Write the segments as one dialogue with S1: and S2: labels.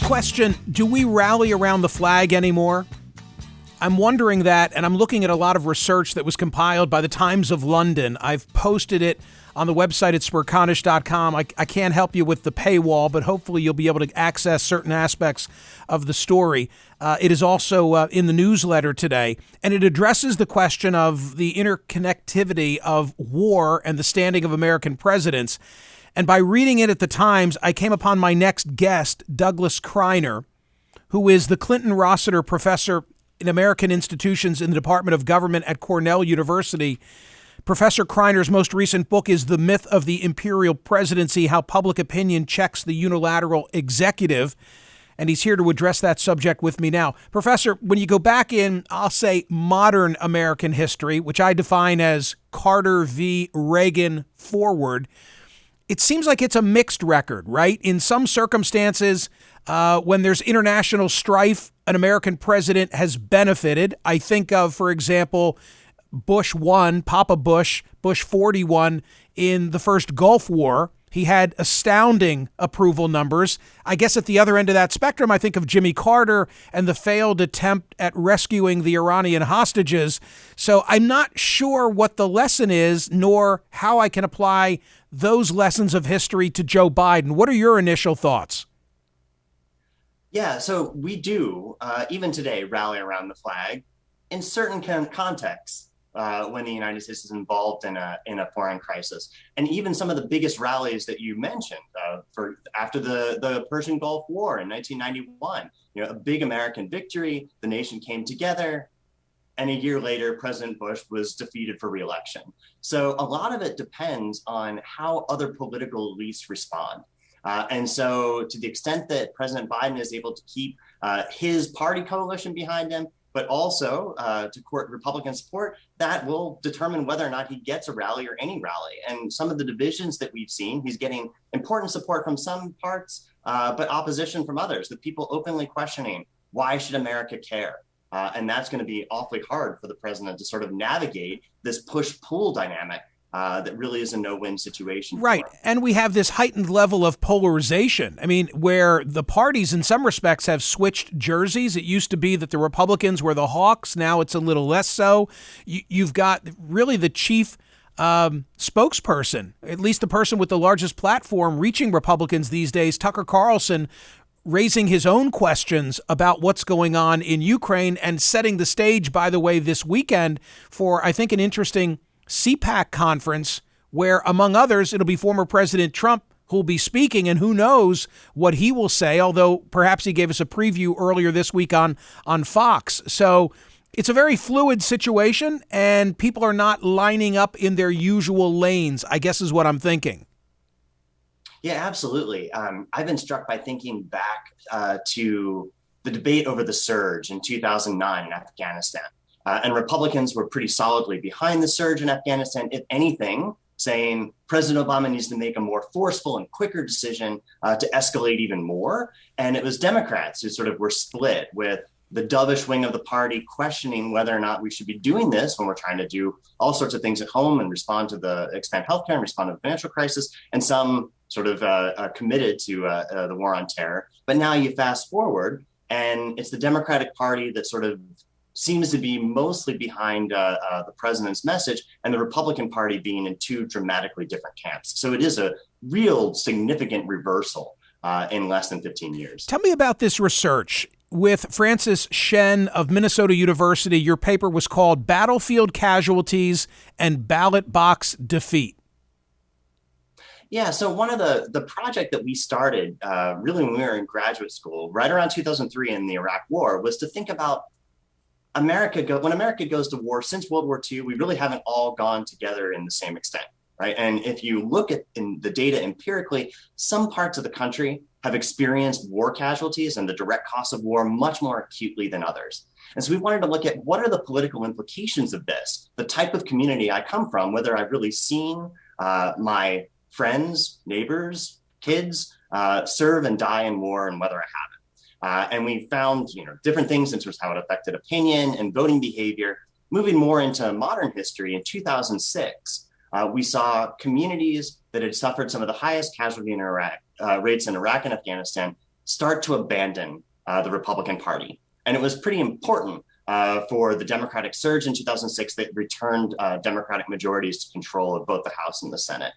S1: question, do we rally around the flag anymore? I'm wondering that, and I'm looking at a lot of research that was compiled by the Times of London. I've posted it on the website at Smerconish.com. I can't help you with the paywall, but hopefully you'll be able to access certain aspects of the story. It is also in the newsletter today, and it addresses the question of the interconnectivity of war and the standing of American presidents. And by reading it at the Times, I came upon my next guest, Douglas Kriner, who is the Clinton Rossiter Professor in American Institutions in the Department of Government at Cornell University. Professor Kriner's most recent book is The Myth of the Imperial Presidency, How Public Opinion Checks the Unilateral Executive. And he's here to address that subject with me now. Professor, when you go back in, I'll say modern American history, which I define as Carter v. Reagan forward, it seems like it's a mixed record, right? In some circumstances, when there's international strife, an American president has benefited. I think of, for example, Bush 1, Papa Bush, Bush 41 in the first Gulf War. He had astounding approval numbers. I guess at the other end of that spectrum, I think of Jimmy Carter and the failed attempt at rescuing the Iranian hostages. So I'm not sure what the lesson is, nor how I can apply those lessons of history to Joe Biden. What are your initial thoughts?
S2: Yeah, so we do, even today, rally around the flag in certain contexts when the United States is involved in a foreign crisis. And even some of the biggest rallies that you mentioned after the Persian Gulf War in 1991, a big American victory, the nation came together, and a year later, President Bush was defeated for re-election. So a lot of it depends on how other political elites respond. And so to the extent that President Biden is able to keep his party coalition behind him, but also to court Republican support, that will determine whether or not he gets a rally or any rally. And some of the divisions that we've seen, he's getting important support from some parts, but opposition from others, with people openly questioning, why should America care? And that's going to be awfully hard for the president to sort of navigate this push-pull dynamic that really is a no-win situation.
S1: Right. And we have this heightened level of polarization. I mean, where the parties in some respects have switched jerseys. It used to be that the Republicans were the Hawks. Now it's a little less so. You've got really the chief spokesperson, at least the person with the largest platform reaching Republicans these days, Tucker Carlson, raising his own questions about what's going on in Ukraine and setting the stage, by the way, this weekend for, I think, an interesting CPAC conference where, among others, it'll be former President Trump who'll be speaking, and who knows what he will say, although perhaps he gave us a preview earlier this week on Fox. So it's a very fluid situation, and people are not lining up in their usual lanes, I guess is what I'm thinking.
S2: Yeah, absolutely. I've been struck by thinking back to the debate over the surge in 2009 in Afghanistan. And Republicans were pretty solidly behind the surge in Afghanistan, if anything, saying President Obama needs to make a more forceful and quicker decision to escalate even more. And it was Democrats who sort of were split, with the dovish wing of the party questioning whether or not we should be doing this when we're trying to do all sorts of things at home and respond to expand healthcare and respond to the financial crisis, and some sort of committed to the war on terror. But now you fast forward, and it's the Democratic Party that sort of seems to be mostly behind the president's message, and the Republican Party being in two dramatically different camps. So it is a real significant reversal in less than 15 years.
S1: Tell me about this research. With Francis Shen of Minnesota University, your paper was called Battlefield Casualties and Ballot Box Defeat.
S2: Yeah, so one of the project that we started really when we were in graduate school, right around 2003 in the Iraq War, was to think about when America goes to war since World War II, we really haven't all gone together in the same extent, right? And if you look at in the data empirically, some parts of the country have experienced war casualties and the direct costs of war much more acutely than others. And so we wanted to look at what are the political implications of this, the type of community I come from, whether I've really seen my friends, neighbors, kids serve and die in war, and whether I haven't. And we found, different things in terms of how it affected opinion and voting behavior. Moving more into modern history, in 2006, we saw communities that had suffered some of the highest casualty rates in Iraq and Afghanistan start to abandon the Republican Party. And it was pretty important for the Democratic surge in 2006 that returned Democratic majorities to control of both the House and the Senate.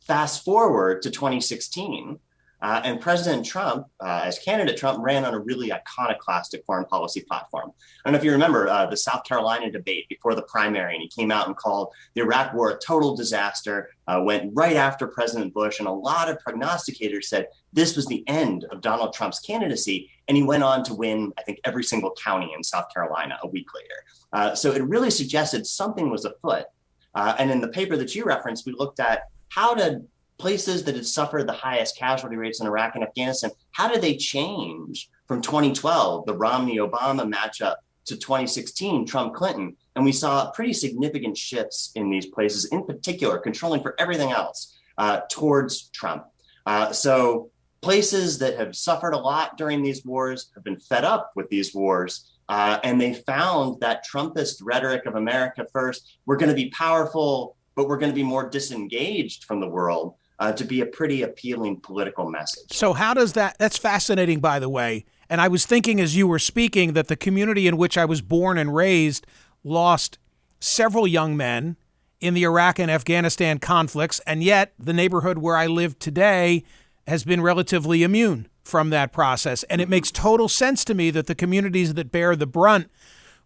S2: Fast forward to 2016, and President Trump, as candidate Trump, ran on a really iconoclastic foreign policy platform. I don't know if you remember the South Carolina debate before the primary, and he came out and called the Iraq War a total disaster, went right after President Bush, and a lot of prognosticators said this was the end of Donald Trump's candidacy, and he went on to win, I think, every single county in South Carolina a week later. So it really suggested something was afoot. And in the paper that you referenced, we looked at how did places that had suffered the highest casualty rates in Iraq and Afghanistan, how did they change from 2012, the Romney-Obama matchup, to 2016, Trump-Clinton? And we saw pretty significant shifts in these places, in particular, controlling for everything else, towards Trump. So places that have suffered a lot during these wars have been fed up with these wars. And they found that Trumpist rhetoric of America first, we're going to be powerful, but we're going to be more disengaged from the world, to be a pretty appealing political message.
S1: So how does that's fascinating, by the way. And I was thinking as you were speaking that the community in which I was born and raised lost several young men in the Iraq and Afghanistan conflicts, and yet the neighborhood where I live today has been relatively immune from that process. And it makes total sense to me that the communities that bear the brunt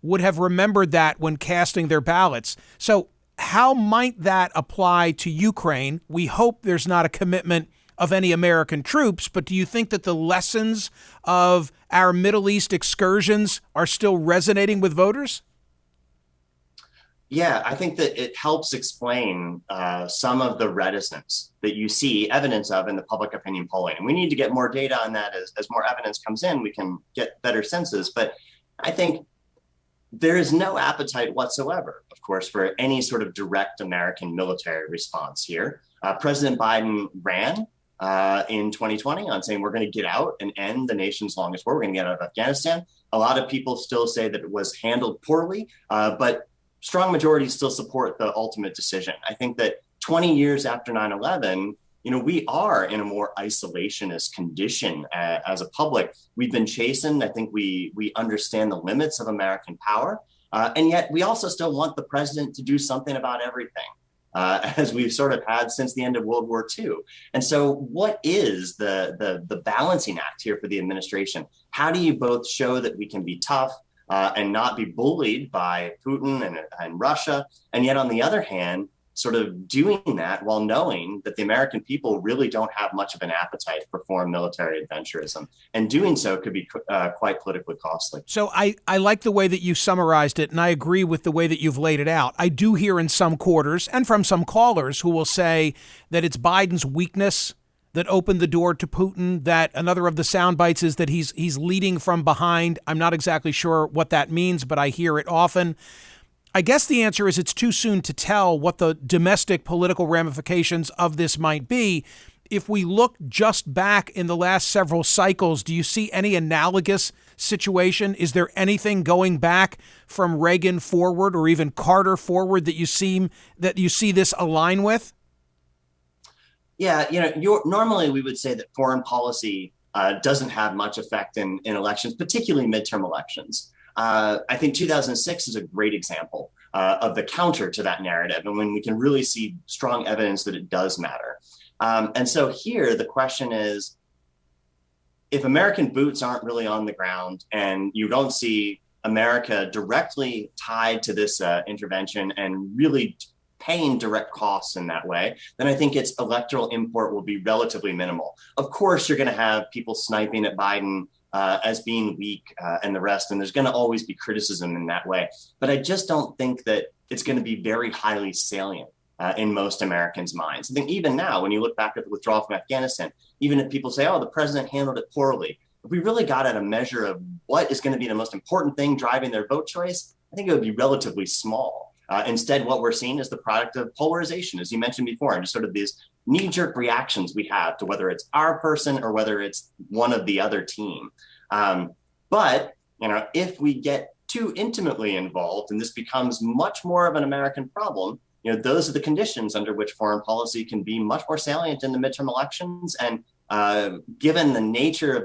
S1: would have remembered that when casting their ballots. So how might that apply to Ukraine? We hope there's not a commitment of any American troops, but do you think that the lessons of our Middle East excursions are still resonating with voters?
S2: Yeah, I think that it helps explain some of the reticence that you see evidence of in the public opinion polling. And we need to get more data on that. As more evidence comes in, we can get better senses. But I think there is no appetite whatsoever, of course, for any sort of direct American military response here. President Biden ran in 2020 on saying we're going to get out and end the nation's longest war. We're going to get out of Afghanistan. A lot of people still say that it was handled poorly, but strong majorities still support the ultimate decision. I think that 20 years after 9/11, we are in a more isolationist condition as a public. We've been chastened. I think we understand the limits of American power. And yet we also still want the president to do something about everything, as we've sort of had since the end of World War II. And so what is the balancing act here for the administration? How do you both show that we can be tough and not be bullied by Putin and Russia, and yet on the other hand, sort of doing that while knowing that the American people really don't have much of an appetite for foreign military adventurism, and doing so could be quite politically costly.
S1: So I like the way that you summarized it, and I agree with the way that you've laid it out. I do hear in some quarters and from some callers who will say that it's Biden's weakness that opened the door to Putin, that another of the sound bites is that he's leading from behind. I'm not exactly sure what that means, but I hear it often. I guess the answer is it's too soon to tell what the domestic political ramifications of this might be. If we look just back in the last several cycles, do you see any analogous situation? Is there anything going back from Reagan forward or even Carter forward that you see this align with?
S2: Yeah, normally we would say that foreign policy doesn't have much effect in elections, particularly midterm elections. I think 2006 is a great example of the counter to that narrative, and when we can really see strong evidence that it does matter. And so here, the question is, if American boots aren't really on the ground and you don't see America directly tied to this intervention and really paying direct costs in that way, then I think its electoral import will be relatively minimal. Of course, you're going to have people sniping at Biden as being weak and the rest, and there's going to always be criticism in that way. But I just don't think that it's going to be very highly salient in most Americans' minds. I think even now, when you look back at the withdrawal from Afghanistan, even if people say, oh, the president handled it poorly, if we really got at a measure of what is going to be the most important thing driving their vote choice, I think it would be relatively small. Instead, what we're seeing is the product of polarization, as you mentioned before, and just sort of these knee-jerk reactions we have to whether it's our person or whether it's one of the other team. But if we get too intimately involved and this becomes much more of an American problem, those are the conditions under which foreign policy can be much more salient in the midterm elections. And given the nature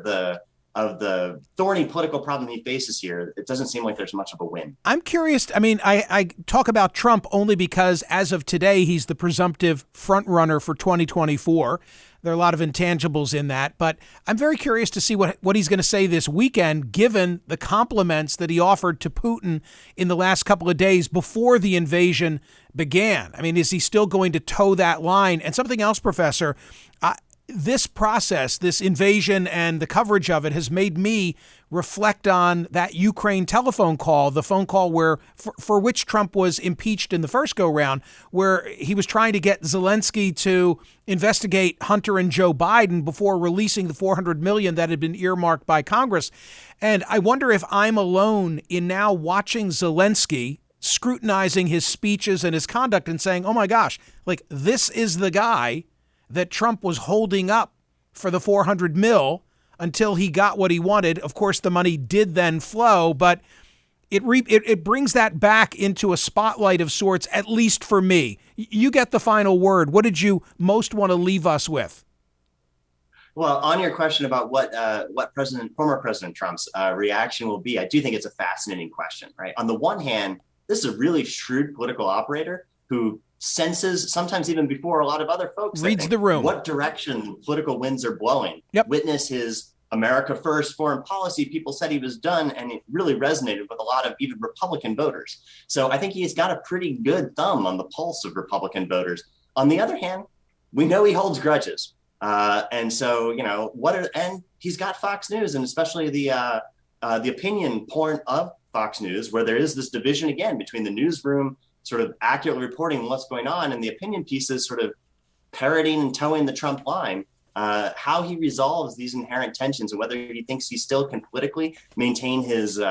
S2: of the thorny political problem he faces here, it doesn't seem like there's much of a win.
S1: I'm curious. I mean, I talk about Trump only because as of today, he's the presumptive front runner for 2024. There are a lot of intangibles in that, but I'm very curious to see what he's going to say this weekend, given the compliments that he offered to Putin in the last couple of days before the invasion began. I mean, is he still going to toe that line? And something else, Professor, this process, this invasion and the coverage of it has made me reflect on that Ukraine telephone call, the phone call where for which Trump was impeached in the first go round, where he was trying to get Zelensky to investigate Hunter and Joe Biden before releasing the $400 million that had been earmarked by Congress. And I wonder if I'm alone in now watching Zelensky scrutinizing his speeches and his conduct and saying, oh my gosh, like this is the guy that Trump was holding up for the $400 million until he got what he wanted. Of course, the money did then flow, but it brings that back into a spotlight of sorts, at least for me. You get the final word. What did you most want to leave us with?
S2: Well, on your question about what former President Trump's reaction will be, I do think it's a fascinating question, right? On the one hand, this is a really shrewd political operator who senses, sometimes even before a lot of other folks,
S1: reads the room,
S2: what direction political winds are blowing.
S1: Yep.
S2: Witness his America First foreign policy. People said he was done, and it really resonated with a lot of even Republican voters. So I think he's got a pretty good thumb on the pulse of Republican voters. On the other hand, we know he holds grudges. And so, and he's got Fox News, and especially the opinion porn of Fox News, where there is this division again between the newsroom sort of accurately reporting what's going on and the opinion pieces sort of parroting and towing the Trump line. How he resolves these inherent tensions and whether he thinks he still can politically maintain his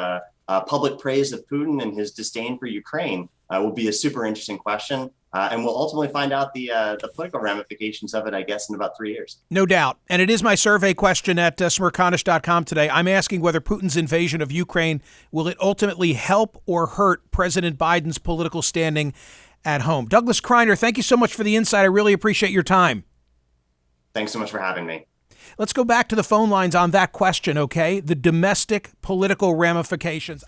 S2: public praise of Putin and his disdain for Ukraine will be a super interesting question. And we'll ultimately find out the political ramifications of it, I guess, in about 3 years.
S1: No doubt. And it is my survey question at Smerconish.com today. I'm asking whether Putin's invasion of Ukraine, will it ultimately help or hurt President Biden's political standing at home? Douglas Kriner, thank you so much for the insight. I really appreciate your time.
S2: Thanks so much for having me.
S1: Let's go back to the phone lines on that question, okay? The domestic political ramifications.